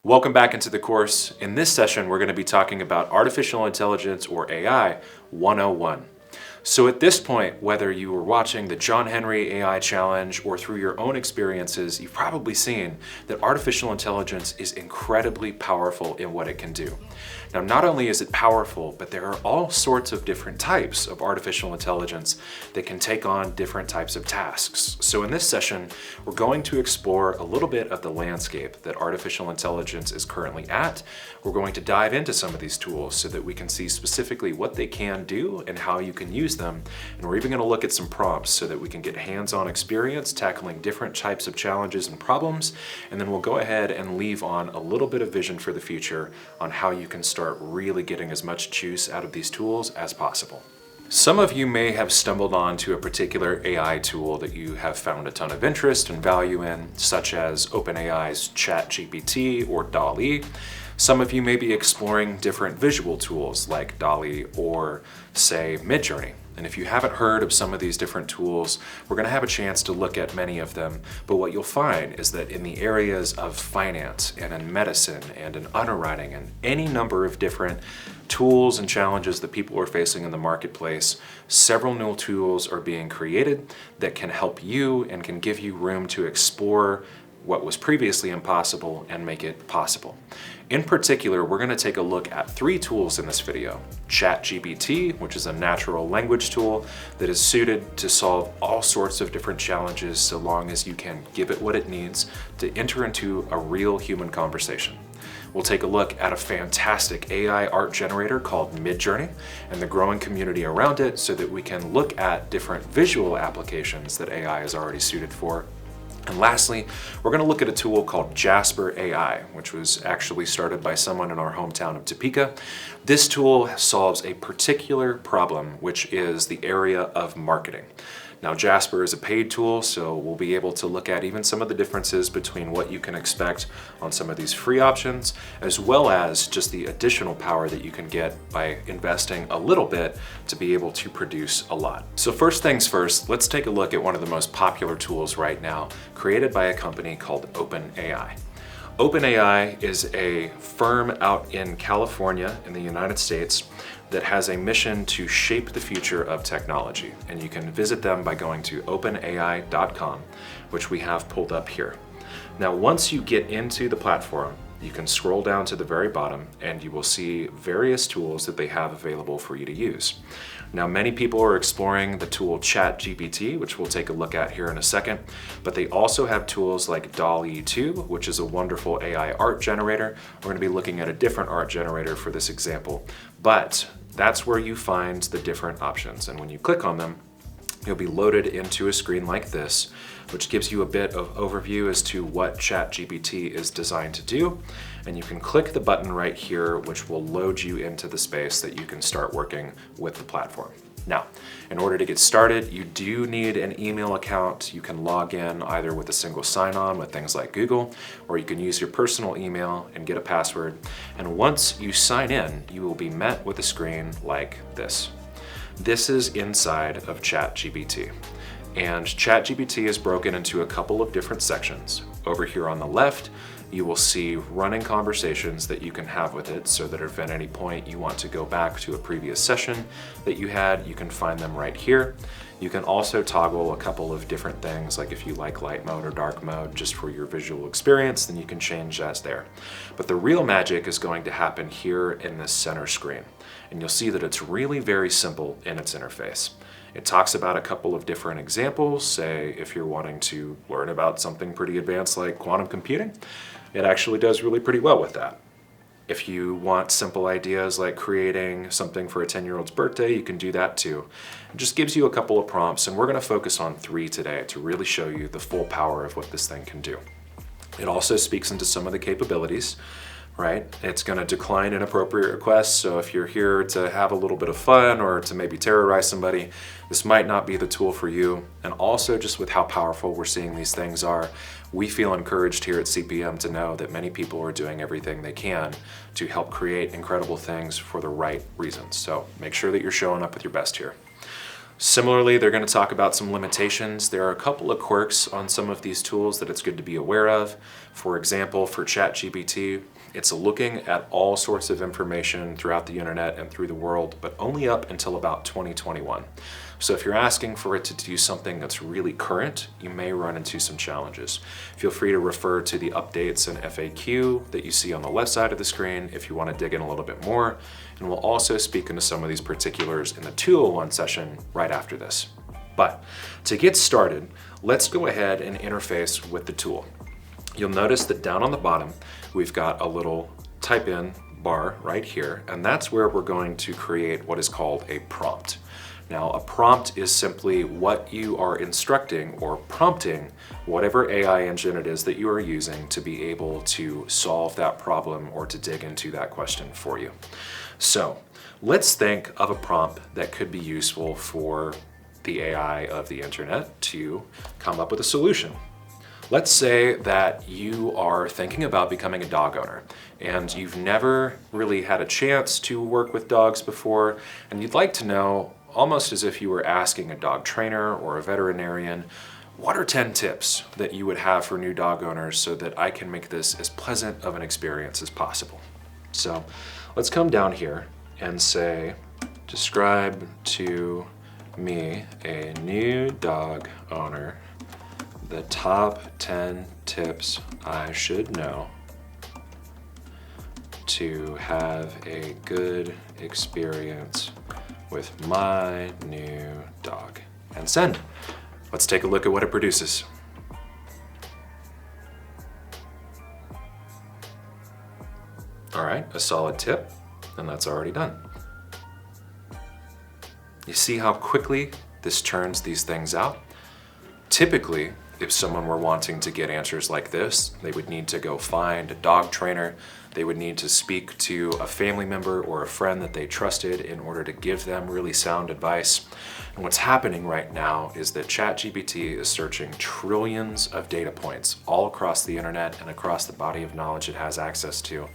Welcome back into the course. In this session, we're going to be talking about artificial intelligence, or AI 101. So at this point, whether you were watching the John Henry AI Challenge or through your own experiences, you've probably seen that artificial intelligence is incredibly powerful in what it can do. Now, not only is it powerful, but there are all sorts of different types of artificial intelligence that can take on different types of tasks. So in this session, we're going to explore a little bit of the landscape that artificial intelligence is currently at. We're going to dive into some of these tools so that we can see specifically what they can do and how you can use them. And we're even going to look at some prompts so that we can get hands-on experience tackling different types of challenges and problems. And then we'll go ahead and leave on a little bit of vision for the future on how you can start really getting as much juice out of these tools as possible. Some of you may have stumbled onto a particular AI tool that you have found a ton of interest and value in, such as OpenAI's ChatGPT or DALL-E. Some of you may be exploring different visual tools like DALL-E or, say, Midjourney. And if you haven't heard of some of these different tools, we're going to have a chance to look at many of them. But what you'll find is that in the areas of finance and in medicine and in underwriting and any number of different tools and challenges that people are facing in the marketplace, several new tools are being created that can help you and can give you room to explore what was previously impossible and make it possible. In particular, we're going to take a look at three tools in this video. ChatGPT, which is a natural language tool that is suited to solve all sorts of different challenges so long as you can give it what it needs to enter into a real human conversation. We'll take a look at a fantastic AI art generator called Midjourney and the growing community around it so that we can look at different visual applications that AI is already suited for. And lastly, we're going to look at a tool called Jasper AI, which was actually started by someone in our hometown of Topeka. This tool solves a particular problem, which is the area of marketing. Now, Jasper is a paid tool, so we'll be able to look at even some of the differences between what you can expect on some of these free options, as well as just the additional power that you can get by investing a little bit to be able to produce a lot. So first things first, let's take a look at one of the most popular tools right now, created by a company called OpenAI. OpenAI is a firm out in California in the United States that has a mission to shape the future of technology. And you can visit them by going to openai.com, which we have pulled up here. Now, once you get into the platform, you can scroll down to the very bottom and you will see various tools that they have available for you to use. Now, many people are exploring the tool ChatGPT, which we'll take a look at here in a second, but they also have tools like DALL-E 2, which is a wonderful AI art generator. We're going to be looking at a different art generator for this example, but that's where you find the different options. And when you click on them, you'll be loaded into a screen like this, which gives you a bit of overview as to what ChatGPT is designed to do. And you can click the button right here, which will load you into the space that you can start working with the platform. Now, in order to get started, you do need an email account. You can log in either with a single sign-on with things like Google, or you can use your personal email and get a password. And once you sign in, you will be met with a screen like this. This is inside of ChatGPT. And ChatGPT is broken into a couple of different sections. Over here on the left, you will see running conversations that you can have with it so that if at any point you want to go back to a previous session that you had, you can find them right here. You can also toggle a couple of different things, like if you like light mode or dark mode just for your visual experience, then you can change that there. But the real magic is going to happen here in this center screen. And you'll see that it's really very simple in its interface. It talks about a couple of different examples, say if you're wanting to learn about something pretty advanced like quantum computing, it actually does really pretty well with that. If you want simple ideas like creating something for a 10-year-old's birthday, you can do that too. It just gives you a couple of prompts, and we're going to focus on three today to really show you the full power of what this thing can do. It also speaks into some of the capabilities. Right? It's going to decline inappropriate requests, so if you're here to have a little bit of fun or to maybe terrorize somebody, this might not be the tool for you. And also, just with how powerful we're seeing these things are, we feel encouraged here at CPM to know that many people are doing everything they can to help create incredible things for the right reasons. So make sure that you're showing up with your best here. Similarly, they're going to talk about some limitations. There are a couple of quirks on some of these tools that it's good to be aware of. For example, for ChatGPT, it's looking at all sorts of information throughout the internet and through the world, but only up until about 2021. So if you're asking for it to do something that's really current, you may run into some challenges. Feel free to refer to the updates and FAQ that you see on the left side of the screen if you want to dig in a little bit more. And we'll also speak into some of these particulars in the 201 session right after this. But to get started, let's go ahead and interface with the tool. You'll notice that down on the bottom, we've got a little type in bar right here, and that's where we're going to create what is called a prompt. Now, a prompt is simply what you are instructing or prompting whatever AI engine it is that you are using to be able to solve that problem or to dig into that question for you. So let's think of a prompt that could be useful for the AI of the internet to come up with a solution. Let's say that you are thinking about becoming a dog owner and you've never really had a chance to work with dogs before, and you'd like to know, almost as if you were asking a dog trainer or a veterinarian, what are 10 tips that you would have for new dog owners so that I can make this as pleasant of an experience as possible? So let's come down here and say, describe to me, a new dog owner, the top 10 tips I should know to have a good experience with my new dog. And send. Let's take a look at what it produces. All right, a solid tip, and that's already done. You see how quickly this turns these things out? Typically, if someone were wanting to get answers like this, they would need to go find a dog trainer. They would need to speak to a family member or a friend that they trusted in order to give them really sound advice. And what's happening right now is that ChatGPT is searching trillions of data points all across the internet and across the body of knowledge it has access to.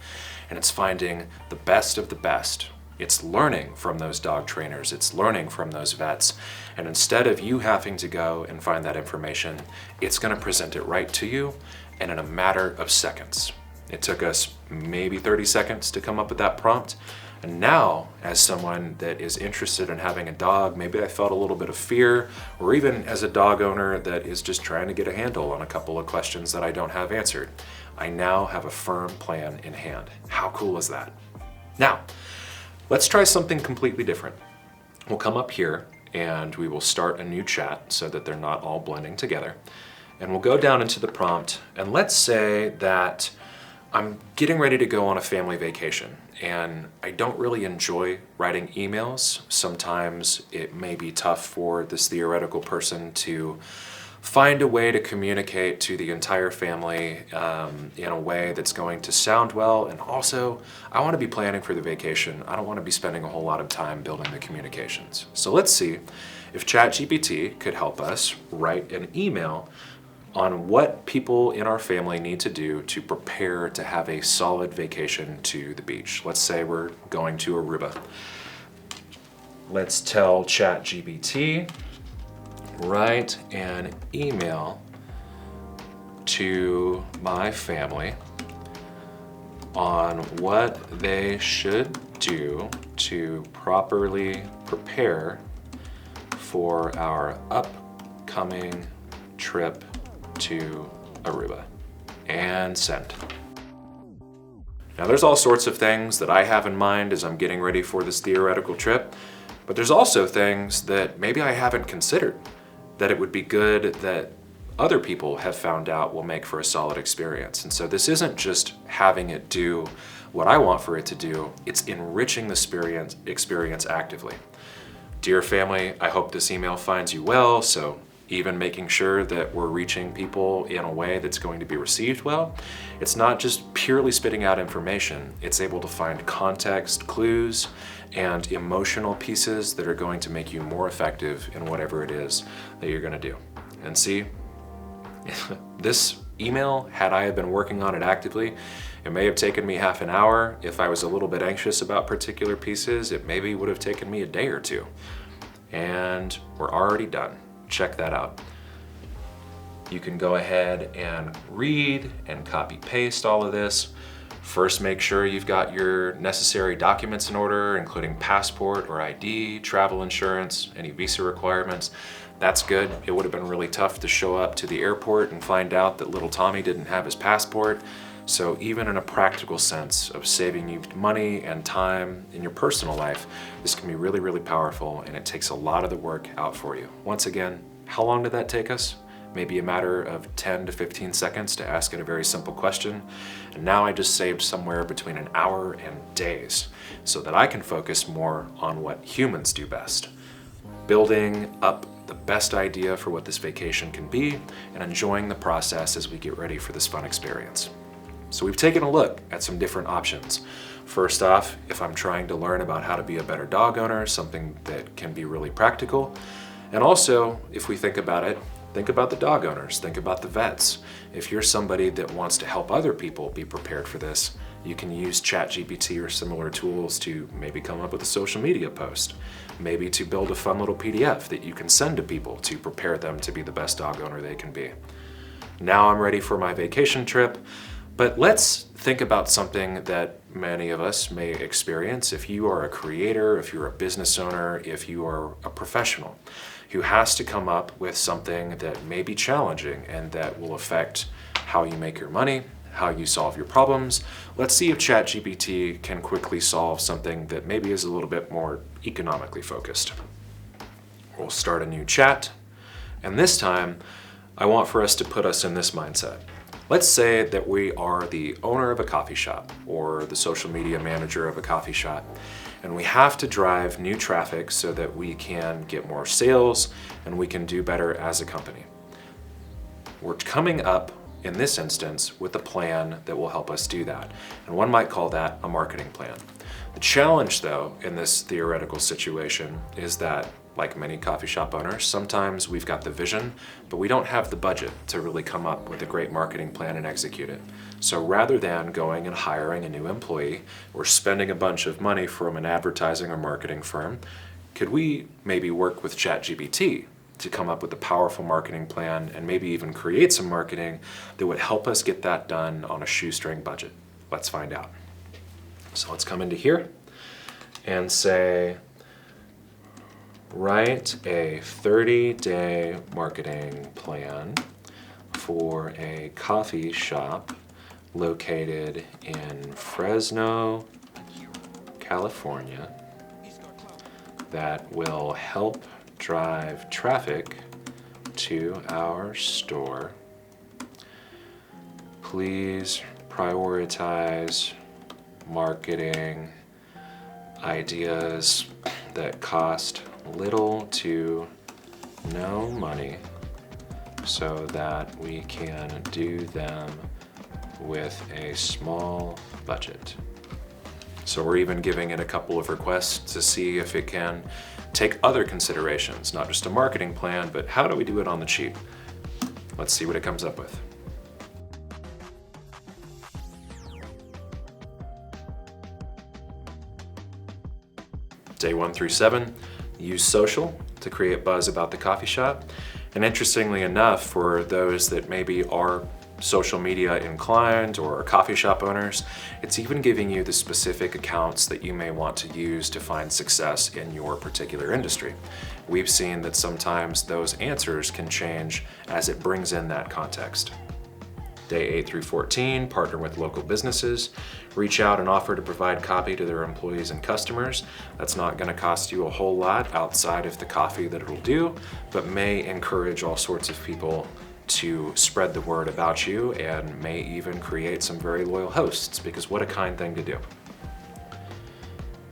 And it's finding the best of the best. It's learning from those dog trainers, it's learning from those vets, and instead of you having to go and find that information, it's going to present it right to you, and in a matter of seconds. It took us maybe 30 seconds to come up with that prompt, and now, as someone that is interested in having a dog, maybe I felt a little bit of fear, or even as a dog owner that is just trying to get a handle on a couple of questions that I don't have answered, I now have a firm plan in hand. How cool is that? Now, let's try something completely different. We'll come up here and we will start a new chat so that they're not all blending together. And we'll go down into the prompt, and let's say that I'm getting ready to go on a family vacation and I don't really enjoy writing emails. Sometimes it may be tough for this theoretical person to find a way to communicate to the entire family in a way that's going to sound well. And also, I want to be planning for the vacation. I don't want to be spending a whole lot of time building the communications. So let's see if ChatGPT could help us write an email on what people in our family need to do to prepare to have a solid vacation to the beach. Let's say we're going to Aruba. Let's tell ChatGPT, write an email to my family on what they should do to properly prepare for our upcoming trip to Aruba, and send. Now there's all sorts of things that I have in mind as I'm getting ready for this theoretical trip, but there's also things that maybe I haven't considered that it would be good that other people have found out will make for a solid experience. And so this isn't just having it do what I want for it to do, it's enriching the experience actively. Dear family, I hope this email finds you well, so even making sure that we're reaching people in a way that's going to be received well. It's not just purely spitting out information, it's able to find context, clues, and emotional pieces that are going to make you more effective in whatever it is that you're gonna do. And see, this email, had I been working on it actively, it may have taken me half an hour. If I was a little bit anxious about particular pieces, it maybe would have taken me a day or two. And we're already done. Check that out. You can go ahead and read and copy paste all of this. First, make sure you've got your necessary documents in order, including passport or ID, travel insurance, any visa requirements. That's good. It would have been really tough to show up to the airport and find out that little Tommy didn't have his passport. So even in a practical sense of saving you money and time in your personal life, this can be really, really powerful, and it takes a lot of the work out for you. Once again, how long did that take us? Maybe a matter of 10 to 15 seconds to ask it a very simple question. And now I just saved somewhere between an hour and days so that I can focus more on what humans do best. Building up the best idea for what this vacation can be and enjoying the process as we get ready for this fun experience. So we've taken a look at some different options. First off, if I'm trying to learn about how to be a better dog owner, something that can be really practical. And also, if we think about it, think about the dog owners, think about the vets. If you're somebody that wants to help other people be prepared for this, you can use ChatGPT or similar tools to maybe come up with a social media post, maybe to build a fun little PDF that you can send to people to prepare them to be the best dog owner they can be. Now I'm ready for my vacation trip, but let's think about something that many of us may experience if you are a creator, if you're a business owner, if you are a professional who has to come up with something that may be challenging and that will affect how you make your money, how you solve your problems. Let's see if ChatGPT can quickly solve something that maybe is a little bit more economically focused. We'll start a new chat, and this time I want for us to put us in this mindset. Let's say that we are the owner of a coffee shop or the social media manager of a coffee shop, and we have to drive new traffic so that we can get more sales and we can do better as a company. We're coming up in this instance with a plan that will help us do that, and one might call that a marketing plan. The challenge though in this theoretical situation is that, like many coffee shop owners, sometimes we've got the vision, but we don't have the budget to really come up with a great marketing plan and execute it. So rather than going and hiring a new employee or spending a bunch of money from an advertising or marketing firm, could we maybe work with ChatGPT to come up with a powerful marketing plan and maybe even create some marketing that would help us get that done on a shoestring budget? Let's find out. So let's come into here and say, write a 30-day marketing plan for a coffee shop located in Fresno, California, that will help drive traffic to our store. Please prioritize marketing ideas that cost little to no money so that we can do them with a small budget. So we're even giving it a couple of requests to see if it can take other considerations, not just a marketing plan, but how do we do it on the cheap? Let's see what it comes up with. Day 1 through 7, use social to create buzz about the coffee shop. And interestingly enough, for those that maybe are social media inclined or are coffee shop owners, it's even giving you the specific accounts that you may want to use to find success in your particular industry. We've seen that sometimes those answers can change as it brings in that context. Day 8 through 14, partner with local businesses. Reach out and offer to provide copy to their employees and customers. That's not going to cost you a whole lot outside of the coffee that it'll do, but may encourage all sorts of people to spread the word about you and may even create some very loyal hosts, because what a kind thing to do.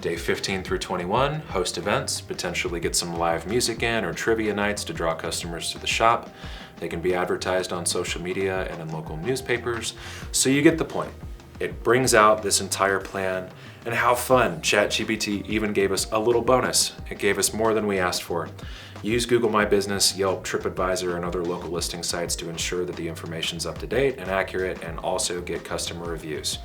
Day 15 through 21, host events, potentially get some live music in or trivia nights to draw customers to the shop. They can be advertised on social media and in local newspapers. So you get the point. It brings out this entire plan, and how fun. ChatGPT even gave us a little bonus. It gave us more than we asked for. Use Google My Business, Yelp, TripAdvisor, and other local listing sites to ensure that the information's up to date and accurate, and also get customer reviews.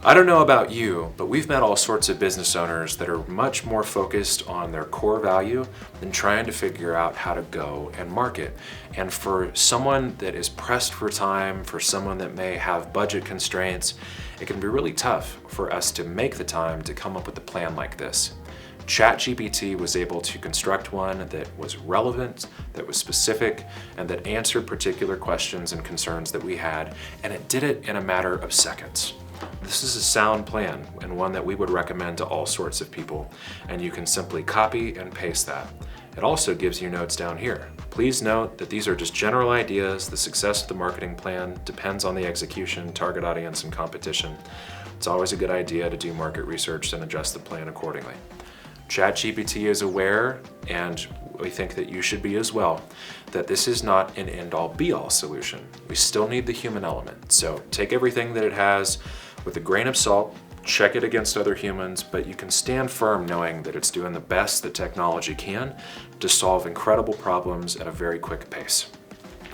I don't know about you, but we've met all sorts of business owners that are much more focused on their core value than trying to figure out how to go and market. And for someone that is pressed for time, for someone that may have budget constraints, it can be really tough for us to make the time to come up with a plan like this. ChatGPT was able to construct one that was relevant, that was specific, and that answered particular questions and concerns that we had, and it did it in a matter of seconds. This is a sound plan and one that we would recommend to all sorts of people, and you can simply copy and paste that. It also gives you notes down here. Please note that these are just general ideas. The success of the marketing plan depends on the execution, target audience, and competition. It's always a good idea to do market research and adjust the plan accordingly. ChatGPT is aware, and we think that you should be as well, that this is not an end-all be-all solution. We still need the human element. So take everything that it has with a grain of salt, check it against other humans, but you can stand firm knowing that it's doing the best that technology can to solve incredible problems at a very quick pace.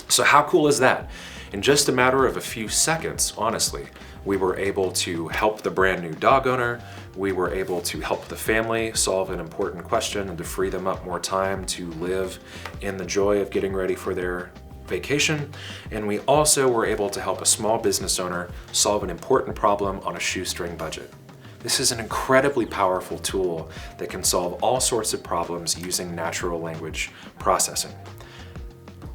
So how cool is that? In just a matter of a few seconds, honestly, we were able to help the brand new dog owner, we were able to help the family solve an important question and to free them up more time to live in the joy of getting ready for their vacation, and we also were able to help a small business owner solve an important problem on a shoestring budget. This is an incredibly powerful tool that can solve all sorts of problems using natural language processing.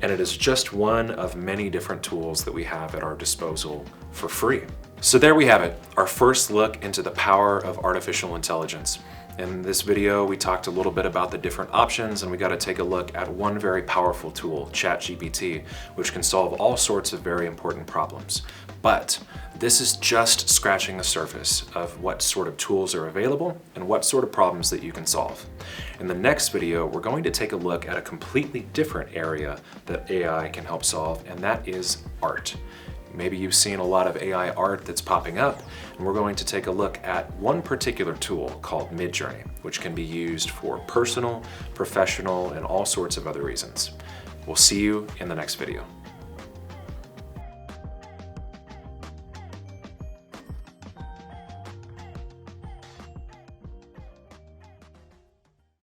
And it is just one of many different tools that we have at our disposal for free. So there we have it, our first look into the power of artificial intelligence. In this video, we talked a little bit about the different options, and we got to take a look at one very powerful tool, ChatGPT, which can solve all sorts of very important problems. But this is just scratching the surface of what sort of tools are available and what sort of problems that you can solve. In the next video, we're going to take a look at a completely different area that AI can help solve, and that is art. Maybe you've seen a lot of AI art that's popping up, and we're going to take a look at one particular tool called Midjourney, which can be used for personal, professional, and all sorts of other reasons. We'll see you in the next video.